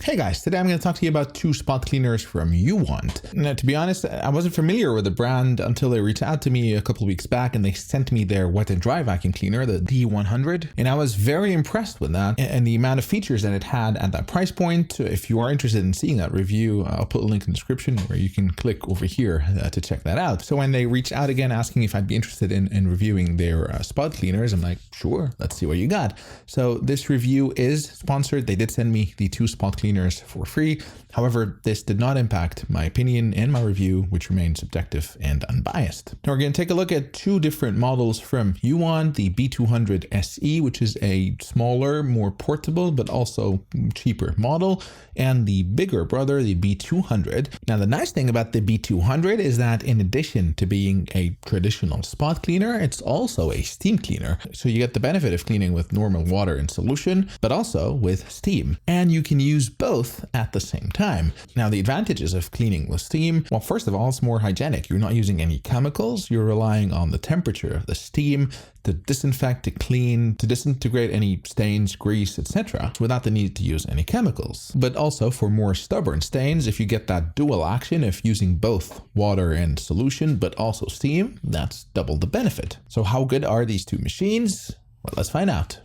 Hey guys, today I'm going to talk to you about two spot cleaners from UWANT. Now, to be honest, I wasn't familiar with the brand until they reached out to me a couple of weeks back and they sent me their wet and dry vacuum cleaner, the D100. And I was very impressed with that and the amount of features that it had at that price point. If you are interested in seeing that review, I'll put a link in the description where you can click over here to check that out. So when they reached out again asking if I'd be interested in reviewing their spot cleaners, I'm like, sure, let's see what you got. So this review is sponsored. They did send me the two spot cleaners for free. However, this did not impact my opinion and my review, which remains subjective and unbiased. Now we're going to take a look at two different models from UWANT, the B200 SE, which is a smaller, more portable, but also cheaper model, and the bigger brother, the B200. Now the nice thing about the B200 is that in addition to being a traditional spot cleaner, it's also a steam cleaner. So you get the benefit of cleaning with normal water and solution, but also with steam. And you can use both at the same time. Now the advantages of cleaning with steam, well, first of all, it's more hygienic. You're not using any chemicals. You're relying on the temperature of the steam to disinfect, to clean, to disintegrate any stains, grease, etc. without the need to use any chemicals. But also for more stubborn stains, if you get that dual action of using both water and solution, but also steam, that's double the benefit. So how good are these two machines? Well, let's find out.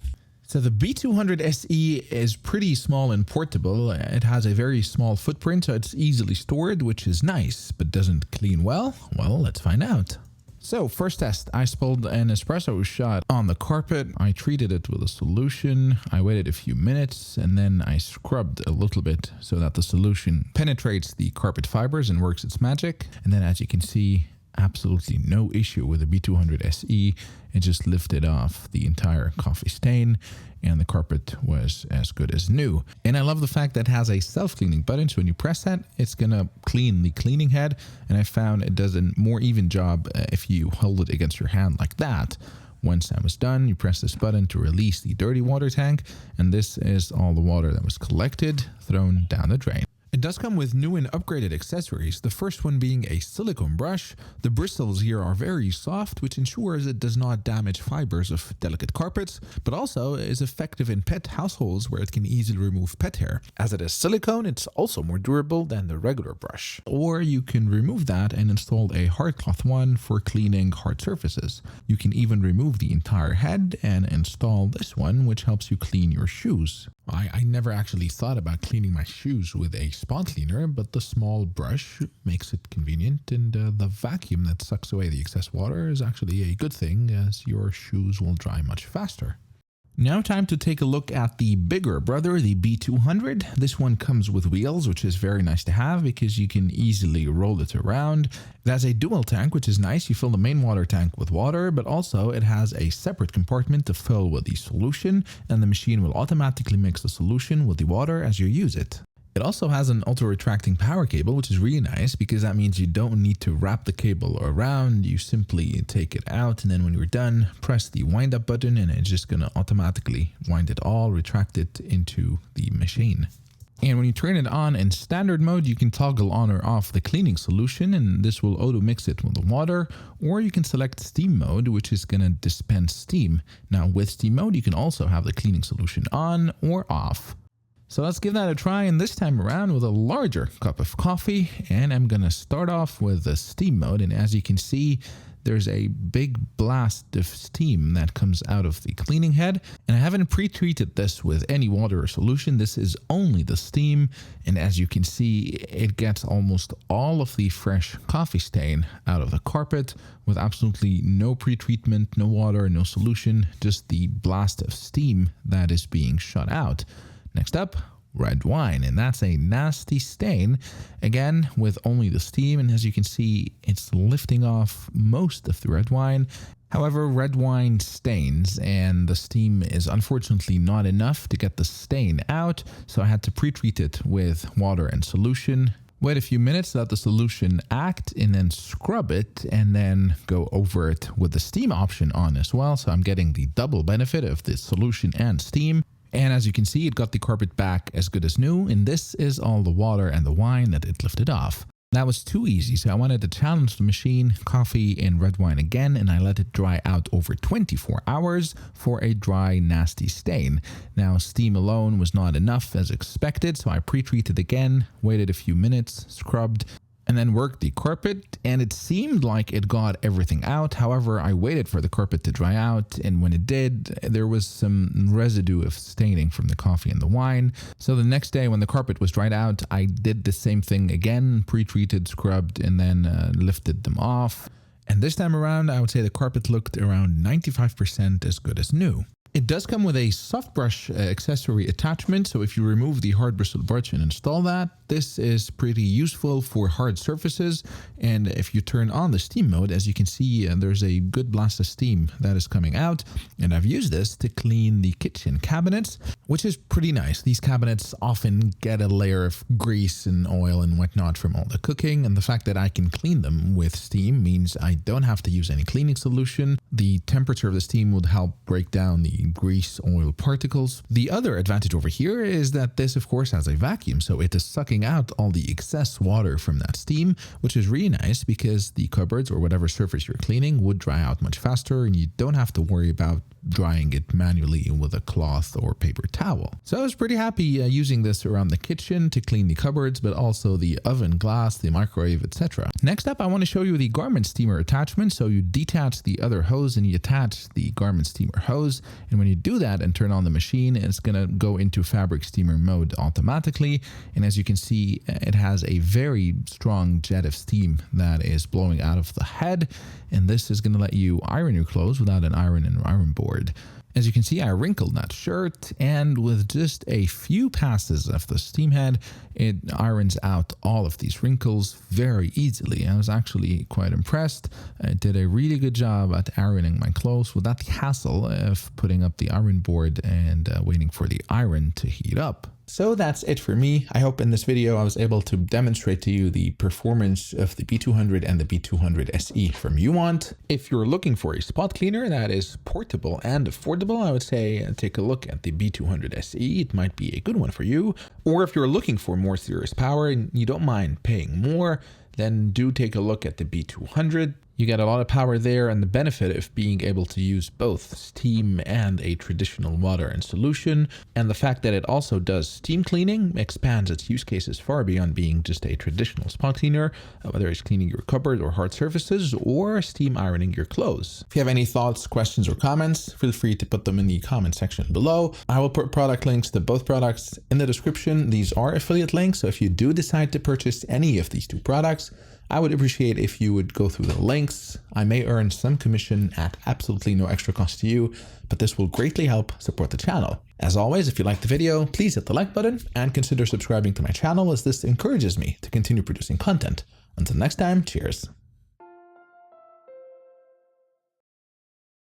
So the B200 SE is pretty small and portable. It has a very small footprint, so it's easily stored, which is nice, but doesn't clean well. Well, let's find out. So first test, I spilled an espresso shot on the carpet. I treated it with a solution. I waited a few minutes and then I scrubbed a little bit so that the solution penetrates the carpet fibers and works its magic. And then as you can see, absolutely no issue with the B200 SE. It just lifted off the entire coffee stain and the carpet was as good as new. And I love the fact that it has a self-cleaning button. So when you press that, it's gonna clean the cleaning head. And I found it does a more even job if you hold it against your hand like that. Once that was done, you press this button to release the dirty water tank. And this is all the water that was collected, thrown down the drain. It does come with new and upgraded accessories, the first one being a silicone brush. The bristles here are very soft, which ensures it does not damage fibers of delicate carpets, but also is effective in pet households where it can easily remove pet hair. As it is silicone, it's also more durable than the regular brush. Or you can remove that and install a hard cloth one for cleaning hard surfaces. You can even remove the entire head and install this one, which helps you clean your shoes. I never actually thought about cleaning my shoes with a spot cleaner, but the small brush makes it convenient, and the vacuum that sucks away the excess water is actually a good thing, as your shoes will dry much faster. Now time to take a look at the bigger brother, the B200. This one comes with wheels, which is very nice to have because you can easily roll it around. It has a dual tank, which is nice. You fill the main water tank with water, but also it has a separate compartment to fill with the solution, and the machine will automatically mix the solution with the water as you use it. It also has an auto-retracting power cable, which is really nice because that means you don't need to wrap the cable around. You simply take it out, and then when you're done, press the wind up button and it's just going to automatically wind it all, retract it into the machine. And when you turn it on in standard mode, you can toggle on or off the cleaning solution, and this will auto mix it with the water, or you can select steam mode, which is going to dispense steam. Now with steam mode, you can also have the cleaning solution on or off. So let's give that a try, and this time around with a larger cup of coffee. And I'm going to start off with the steam mode, and as you can see, there's a big blast of steam that comes out of the cleaning head. And I haven't pre-treated this with any water or solution. This is only the steam, and as you can see, it gets almost all of the fresh coffee stain out of the carpet with absolutely no pre-treatment, no water, no solution, just the blast of steam that is being shot out. Next up, red wine, and that's a nasty stain, again with only the steam, and as you can see, it's lifting off most of the red wine. However, red wine stains, and the steam is unfortunately not enough to get the stain out, so I had to pre-treat it with water and solution. Wait a few minutes, let the solution act, and then scrub it, and then go over it with the steam option on as well, so I'm getting the double benefit of the solution and steam. And as you can see, it got the carpet back as good as new, and this is all the water and the wine that it lifted off. That was too easy, so I wanted to challenge the machine, coffee and red wine again, and I let it dry out over 24 hours for a dry, nasty stain. Now, steam alone was not enough as expected, so I pre-treated again, waited a few minutes, scrubbed, and then worked the carpet, and it seemed like it got everything out. However, I waited for the carpet to dry out, and when it did, there was some residue of staining from the coffee and the wine. So the next day when the carpet was dried out, I did the same thing again, pre-treated, scrubbed, and then lifted them off. And this time around, I would say the carpet looked around 95% as good as new. It does come with a soft brush accessory attachment, so if you remove the hard bristled brush and install that, this is pretty useful for hard surfaces. And if you turn on the steam mode, as you can see, there's a good blast of steam that is coming out. And I've used this to clean the kitchen cabinets, which is pretty nice. These cabinets often get a layer of grease and oil and whatnot from all the cooking, and the fact that I can clean them with steam means I don't have to use any cleaning solution. The temperature of the steam would help break down the grease oil particles. The other advantage over here is that this of course has a vacuum, so it is sucking out all the excess water from that steam, which is really nice because the cupboards or whatever surface you're cleaning would dry out much faster and you don't have to worry about drying it manually with a cloth or paper towel. So I was pretty happy using this around the kitchen to clean the cupboards, but also the oven, glass, the microwave, etc. Next up, I want to show you the garment steamer attachment. So you detach the other hose and you attach the garment steamer hose. And when you do that and turn on the machine, it's going to go into fabric steamer mode automatically. And as you can see, it has a very strong jet of steam that is blowing out of the head. And this is going to let you iron your clothes without an iron and iron board. As you can see, I wrinkled that shirt, and with just a few passes of the steam head, it irons out all of these wrinkles very easily. I was actually quite impressed. It did a really good job at ironing my clothes without the hassle of putting up the iron board and waiting for the iron to heat up. So that's it for me. I hope in this video I was able to demonstrate to you the performance of the B200 and the B200 SE from UWANT. If you're looking for a spot cleaner that is portable and affordable, I would say take a look at the B200 SE. It might be a good one for you. Or if you're looking for more serious power and you don't mind paying more, then do take a look at the B200. You get a lot of power there, and the benefit of being able to use both steam and a traditional water and solution, and the fact that it also does steam cleaning expands its use cases far beyond being just a traditional spot cleaner, whether it's cleaning your cupboard or hard surfaces or steam ironing your clothes. If you have any thoughts, questions, or comments, feel free to put them in the comment section below. I will put product links to both products in the description. These are affiliate links, so if you do decide to purchase any of these two products, I would appreciate if you would go through the links. I may earn some commission at absolutely no extra cost to you, but this will greatly help support the channel. As always, if you liked the video, please hit the like button and consider subscribing to my channel, as this encourages me to continue producing content. Until next time, cheers.